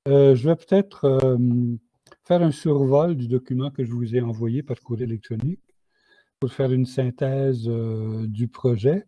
Je vais peut-être faire un survol du document que je vous ai envoyé par courrier électronique pour faire une synthèse du projet.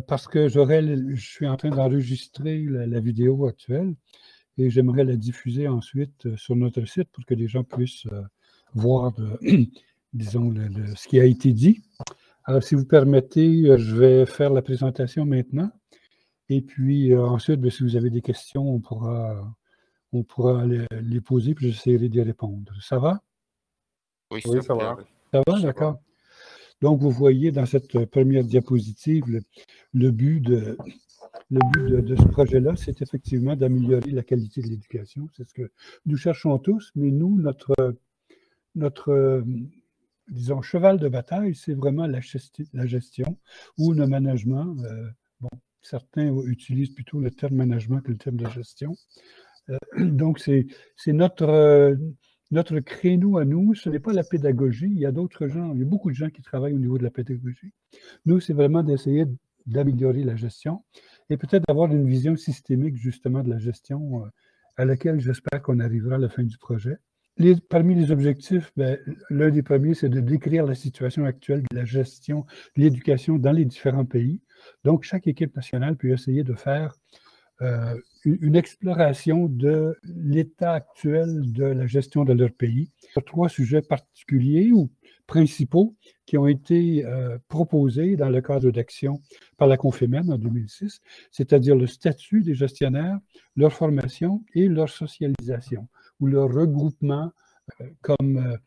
Parce que je suis en train d'enregistrer la vidéo actuelle et j'aimerais la diffuser ensuite sur notre site pour que les gens puissent voir, disons, ce qui a été dit. Alors, si vous permettez, je vais faire la présentation maintenant. Et puis ensuite, si vous avez des questions, on pourra les poser, puis j'essaierai d'y répondre. Ça va? Oui, Oui, ça va. Ça va, d'accord. Donc, vous voyez dans cette première diapositive, le but de ce projet-là, c'est effectivement d'améliorer la qualité de l'éducation. C'est ce que nous cherchons tous, mais nous, notre disons, cheval de bataille, c'est vraiment la gestion ou le management. Bon, certains utilisent plutôt le terme management que le terme de gestion. Donc, c'est notre créneau à nous, ce n'est pas la pédagogie. Il y a d'autres gens, il y a beaucoup de gens qui travaillent au niveau de la pédagogie. Nous, c'est vraiment d'essayer d'améliorer la gestion et peut-être d'avoir une vision systémique, justement, de la gestion à laquelle j'espère qu'on arrivera à la fin du projet. Parmi les objectifs, l'un des premiers, c'est de décrire la situation actuelle de la gestion de l'éducation dans les différents pays. Donc, chaque équipe nationale peut essayer de faire une exploration de l'état actuel de la gestion de leur pays sur 3 sujets particuliers ou principaux qui ont été proposés dans le cadre d'action par la Confémen en 2006, c'est-à-dire le statut des gestionnaires, leur formation et leur socialisation ou leur regroupement comme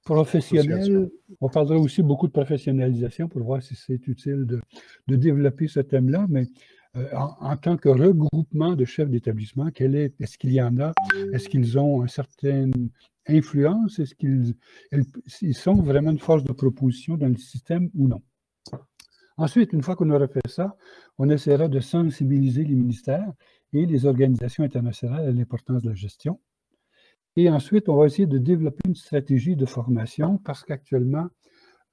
professionnels. On parlera aussi beaucoup de professionnalisation pour voir si c'est utile de développer ce thème-là, mais en tant que regroupement de chefs d'établissement, est-ce qu'il y en a? Est-ce qu'ils ont une certaine influence? Est-ce qu'ils sont vraiment une force de proposition dans le système ou non? Ensuite, une fois qu'on aura fait ça, on essaiera de sensibiliser les ministères et les organisations internationales à l'importance de la gestion. Et ensuite, on va essayer de développer une stratégie de formation parce qu'actuellement,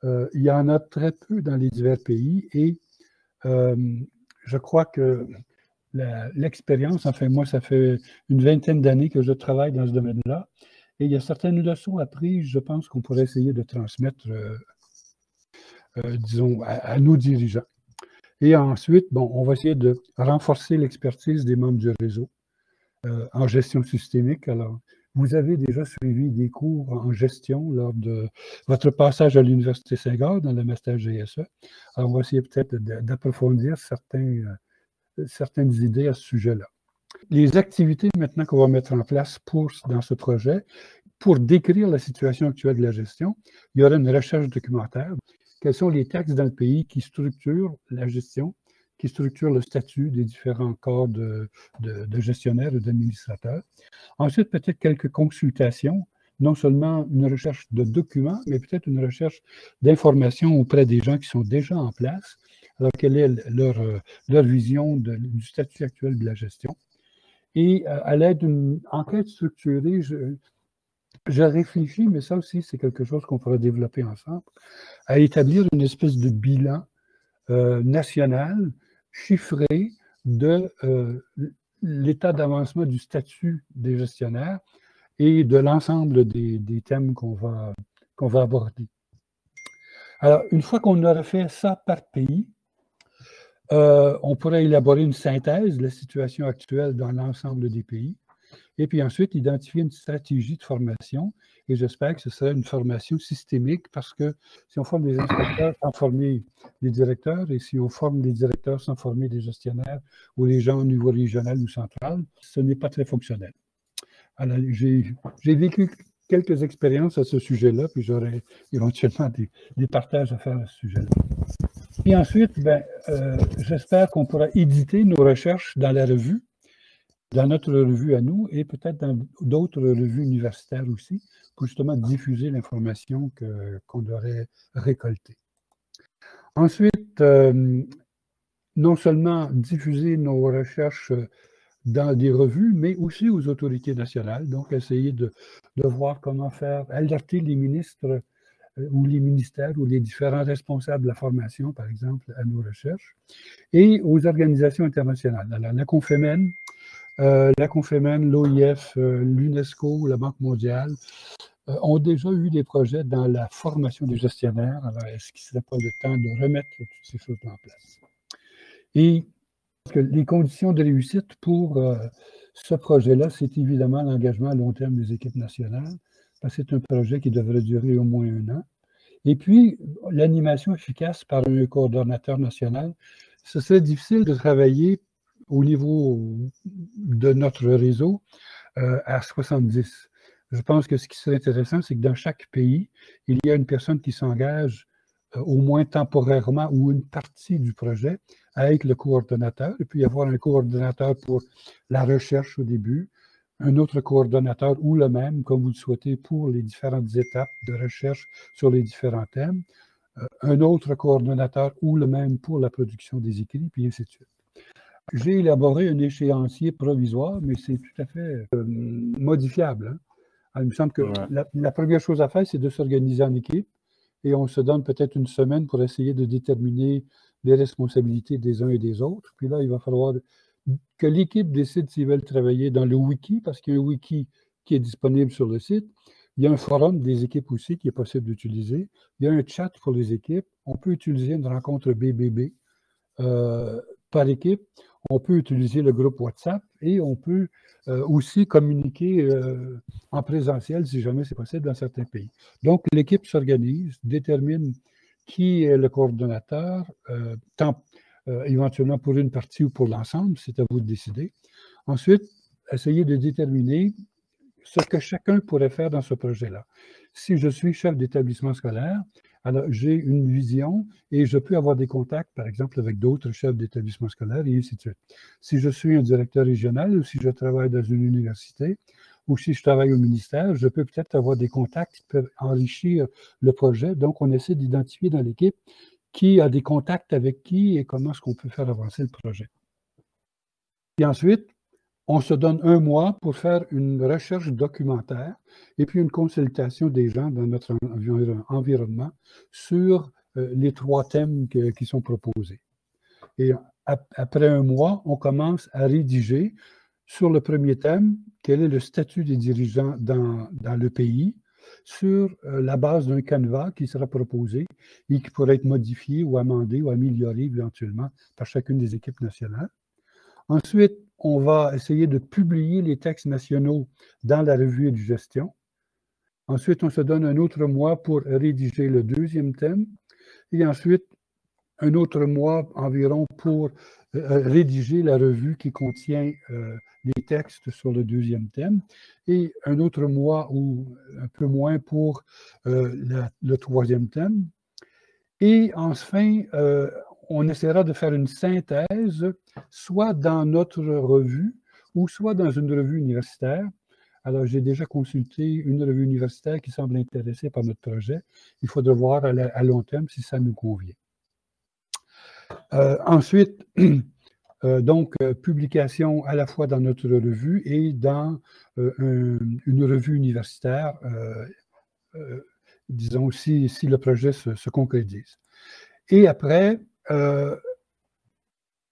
il y en a très peu dans les divers pays et je crois que l'expérience, enfin moi, ça fait une vingtaine d'années que je travaille dans ce domaine-là et il y a certaines leçons apprises, je pense qu'on pourrait essayer de transmettre, disons, à nos dirigeants. Et ensuite, bon, on va essayer de renforcer l'expertise des membres du réseau en gestion systémique. Alors, vous avez déjà suivi des cours en gestion lors de votre passage à l'Université Saint-Gall dans le master GSE. Alors, on va essayer peut-être d'approfondir certaines idées à ce sujet-là. Les activités maintenant qu'on va mettre en place dans ce projet, pour décrire la situation actuelle de la gestion, il y aura une recherche documentaire. Quels sont les textes dans le pays qui structurent la gestion, qui structurent le statut des différents corps de gestionnaires et d'administrateurs. Ensuite, peut-être quelques consultations, non seulement une recherche de documents, mais peut-être une recherche d'informations auprès des gens qui sont déjà en place. Alors, quelle est leur vision du statut actuel de la gestion? Et à l'aide d'une enquête structurée, je réfléchis, mais ça aussi, c'est quelque chose qu'on pourra développer ensemble, à établir une espèce de bilan national chiffré de l'état d'avancement du statut des gestionnaires et de l'ensemble des thèmes qu'on va aborder. Alors, une fois qu'on aura fait ça par pays, on pourrait élaborer une synthèse de la situation actuelle dans l'ensemble des pays et puis ensuite identifier une stratégie de formation. Et j'espère que ce sera une formation systémique parce que si on forme des inspecteurs sans former les directeurs et si on forme des directeurs sans former des gestionnaires ou les gens au niveau régional ou central, ce n'est pas très fonctionnel. Alors, j'ai vécu quelques expériences à ce sujet-là, puis j'aurai éventuellement des partages à faire à ce sujet-là. Et ensuite, j'espère qu'on pourra éditer nos recherches dans la revue, dans notre revue à nous et peut-être dans d'autres revues universitaires aussi, pour justement diffuser l'information qu'on aurait récoltée. Ensuite, non seulement diffuser nos recherches dans des revues, mais aussi aux autorités nationales, donc essayer de voir comment faire, alerter les ministres ou les ministères ou les différents responsables de la formation, par exemple, à nos recherches, et aux organisations internationales. Alors, la Confémen, La Confémen, l'OIF, l'UNESCO, la Banque mondiale ont déjà eu des projets dans la formation des gestionnaires. Alors, est-ce qu'il ne serait pas le temps de remettre toutes ces choses en place? Et parce que les conditions de réussite pour ce projet-là, c'est évidemment l'engagement à long terme des équipes nationales, parce que c'est un projet qui devrait durer au moins 1 an. Et puis, l'animation efficace par un coordonnateur national, ce serait difficile de travailler au niveau de notre réseau à 70. Je pense que ce qui serait intéressant, c'est que dans chaque pays, il y a une personne qui s'engage au moins temporairement ou une partie du projet à être le coordonnateur, et puis avoir un coordonnateur pour la recherche au début, un autre coordonnateur ou le même, comme vous le souhaitez, pour les différentes étapes de recherche sur les différents thèmes, un autre coordonnateur ou le même pour la production des écrits, puis ainsi de suite. J'ai élaboré un échéancier provisoire, mais c'est tout à fait modifiable. Hein. Alors, il me semble que la première chose à faire, c'est de s'organiser en équipe, et on se donne peut-être 1 semaine pour essayer de déterminer les responsabilités des uns et des autres. Puis là, il va falloir que l'équipe décide s'ils veulent travailler dans le wiki, parce qu'il y a un wiki qui est disponible sur le site. Il y a un forum des équipes aussi qui est possible d'utiliser. Il y a un chat pour les équipes. On peut utiliser une rencontre BBB par équipe. On peut utiliser le groupe WhatsApp et on peut aussi communiquer en présentiel si jamais c'est possible dans certains pays. Donc, l'équipe s'organise, détermine qui est le coordonnateur, éventuellement pour une partie ou pour l'ensemble, c'est à vous de décider. Ensuite, essayez de déterminer ce que chacun pourrait faire dans ce projet-là. Si je suis chef d'établissement scolaire, alors j'ai une vision et je peux avoir des contacts, par exemple, avec d'autres chefs d'établissement scolaire et ainsi de suite. Si je suis un directeur régional ou si je travaille dans une université ou si je travaille au ministère, je peux peut-être avoir des contacts qui peuvent enrichir le projet. Donc, on essaie d'identifier dans l'équipe qui a des contacts avec qui et comment est-ce qu'on peut faire avancer le projet. Et ensuite, on se donne 1 mois pour faire une recherche documentaire et puis une consultation des gens dans notre environnement sur les 3 thèmes qui sont proposés. Et après 1 mois, on commence à rédiger sur le premier thème, quel est le statut des dirigeants dans le pays, sur la base d'un canevas qui sera proposé et qui pourrait être modifié ou amendé ou amélioré éventuellement par chacune des équipes nationales. Ensuite, on va essayer de publier les textes nationaux dans la revue de gestion. Ensuite, on se donne 1 autre mois pour rédiger le 2e thème. Et ensuite, 1 autre mois environ pour rédiger la revue qui contient les textes sur le 2e thème. Et 1 autre mois ou un peu moins pour le 3e thème. Et enfin, on essaiera de faire une synthèse, soit dans notre revue, ou soit dans une revue universitaire. Alors, j'ai déjà consulté une revue universitaire qui semble intéressée par notre projet. Il faudra voir à long terme si ça nous convient. Ensuite, donc, publication à la fois dans notre revue et dans une revue universitaire, disons aussi si le projet se concrétise. Et après,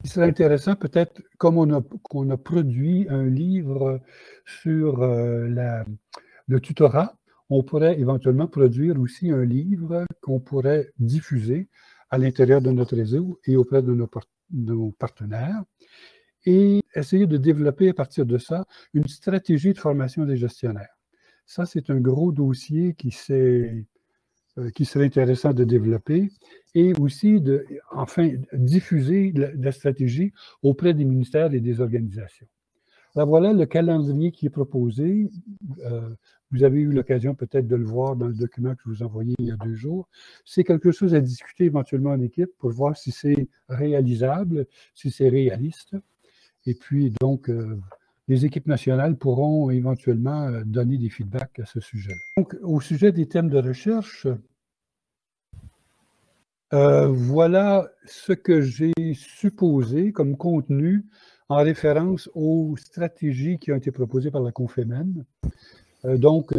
il serait intéressant peut-être, comme on a produit un livre sur le tutorat, on pourrait éventuellement produire aussi un livre qu'on pourrait diffuser à l'intérieur de notre réseau et auprès de nos partenaires et essayer de développer à partir de ça une stratégie de formation des gestionnaires. Ça, c'est un gros dossier qui serait intéressant de développer et aussi de, enfin, diffuser la stratégie auprès des ministères et des organisations. Alors voilà le calendrier qui est proposé. Vous avez eu l'occasion peut-être de le voir dans le document que je vous ai envoyé il y a 2 jours. C'est quelque chose à discuter éventuellement en équipe pour voir si c'est réalisable, si c'est réaliste. Et puis donc, les équipes nationales pourront éventuellement donner des feedbacks à ce sujet-là. Donc, au sujet des thèmes de recherche, voilà ce que j'ai supposé comme contenu en référence aux stratégies qui ont été proposées par la Confémen. Donc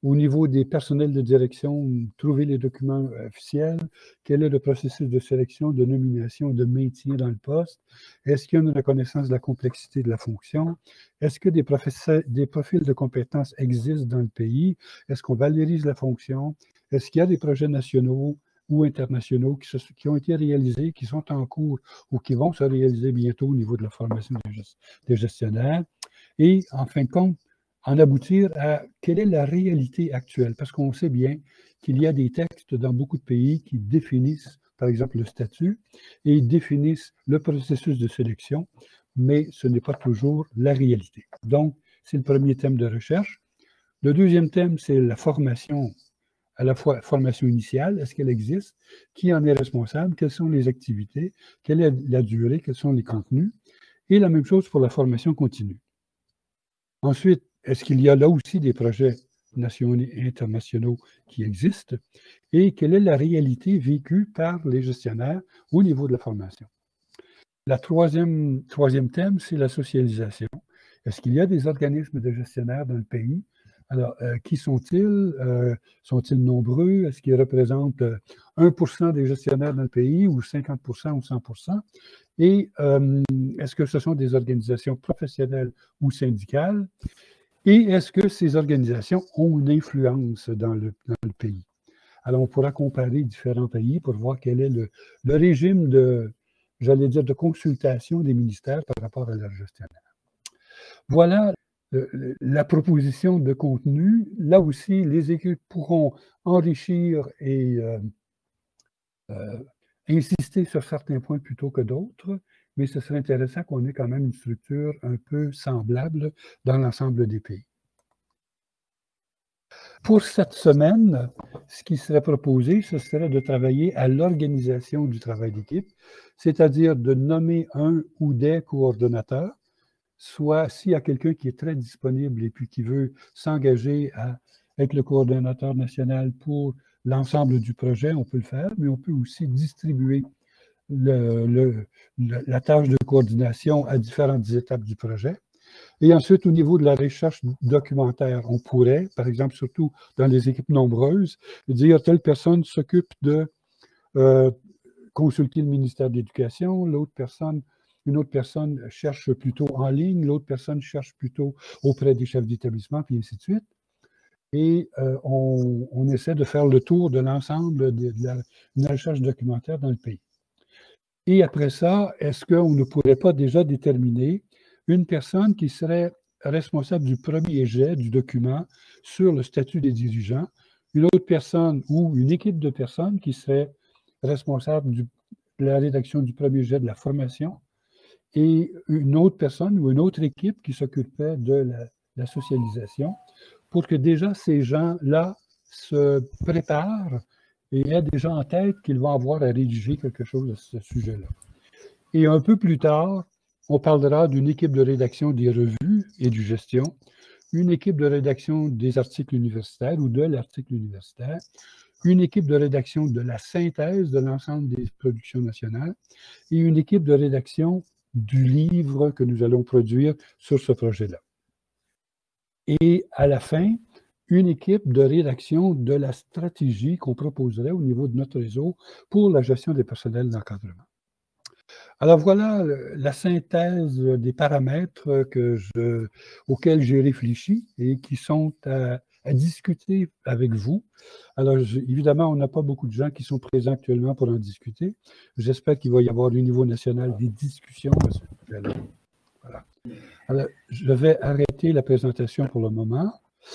Au niveau des personnels de direction, trouver les documents officiels. Quel est le processus de sélection, de nomination, de maintien dans le poste? Est-ce qu'il y a une reconnaissance de la complexité de la fonction? Est-ce que des profils de compétences existent dans le pays? Est-ce qu'on valorise la fonction? Est-ce qu'il y a des projets nationaux ou internationaux qui ont été réalisés, qui sont en cours ou qui vont se réaliser bientôt au niveau de la formation des gestionnaires? Et en fin de compte, en aboutir à quelle est la réalité actuelle. Parce qu'on sait bien qu'il y a des textes dans beaucoup de pays qui définissent, par exemple, le statut et définissent le processus de sélection, mais ce n'est pas toujours la réalité. Donc, c'est le premier thème de recherche. Le deuxième thème, c'est la formation, à la fois formation initiale, est-ce qu'elle existe? Qui en est responsable? Quelles sont les activités? Quelle est la durée? Quels sont les contenus? Et la même chose pour la formation continue. Ensuite, est-ce qu'il y a là aussi des projets nationaux et internationaux qui existent? Et quelle est la réalité vécue par les gestionnaires au niveau de la formation? Le troisième thème, c'est la socialisation. Est-ce qu'il y a des organismes de gestionnaires dans le pays? Alors, qui sont-ils? Sont-ils nombreux? Est-ce qu'ils représentent 1% des gestionnaires dans le pays ou 50% ou 100%? Et est-ce que ce sont des organisations professionnelles ou syndicales? Et est-ce que ces organisations ont une influence dans le pays? Alors, on pourra comparer différents pays pour voir quel est le régime de, j'allais dire, de consultation des ministères par rapport à leurs gestionnaires. Voilà la proposition de contenu. Là aussi, les équipes pourront enrichir et insister sur certains points plutôt que d'autres, mais ce serait intéressant qu'on ait quand même une structure un peu semblable dans l'ensemble des pays. Pour cette semaine, ce qui serait proposé, ce serait de travailler à l'organisation du travail d'équipe, c'est-à-dire de nommer un ou des coordonnateurs, soit s'il y a quelqu'un qui est très disponible et puis qui veut s'engager à être le coordonnateur national pour l'ensemble du projet, on peut le faire, mais on peut aussi distribuer la tâche de coordination à différentes étapes du projet. Et ensuite, au niveau de la recherche documentaire, on pourrait, par exemple, surtout dans les équipes nombreuses, dire telle personne s'occupe de consulter le ministère de l'Éducation, une autre personne cherche plutôt en ligne, l'autre personne cherche plutôt auprès des chefs d'établissement, puis ainsi de suite. Et on essaie de faire le tour de l'ensemble de la recherche documentaire dans le pays. Et après ça, est-ce qu'on ne pourrait pas déjà déterminer une personne qui serait responsable du premier jet du document sur le statut des dirigeants, une autre personne ou une équipe de personnes qui serait responsable de la rédaction du premier jet de la formation et une autre personne ou une autre équipe qui s'occuperait de la socialisation pour que déjà ces gens-là se préparent et aient déjà en tête qu'ils vont avoir à rédiger quelque chose à ce sujet-là. Et un peu plus tard, on parlera d'une équipe de rédaction des revues et du gestion, une équipe de rédaction des articles universitaires ou de l'article universitaire, une équipe de rédaction de la synthèse de l'ensemble des productions nationales et une équipe de rédaction du livre que nous allons produire sur ce projet-là. Et à la fin, une équipe de rédaction de la stratégie qu'on proposerait au niveau de notre réseau pour la gestion des personnels d'encadrement. Alors voilà la synthèse des paramètres auxquels j'ai réfléchi et qui sont à discuter avec vous. Alors évidemment, on n'a pas beaucoup de gens qui sont présents actuellement pour en discuter. J'espère qu'il va y avoir au niveau national des discussions à ce sujet-là. Voilà. Alors, je vais arrêter la présentation pour le moment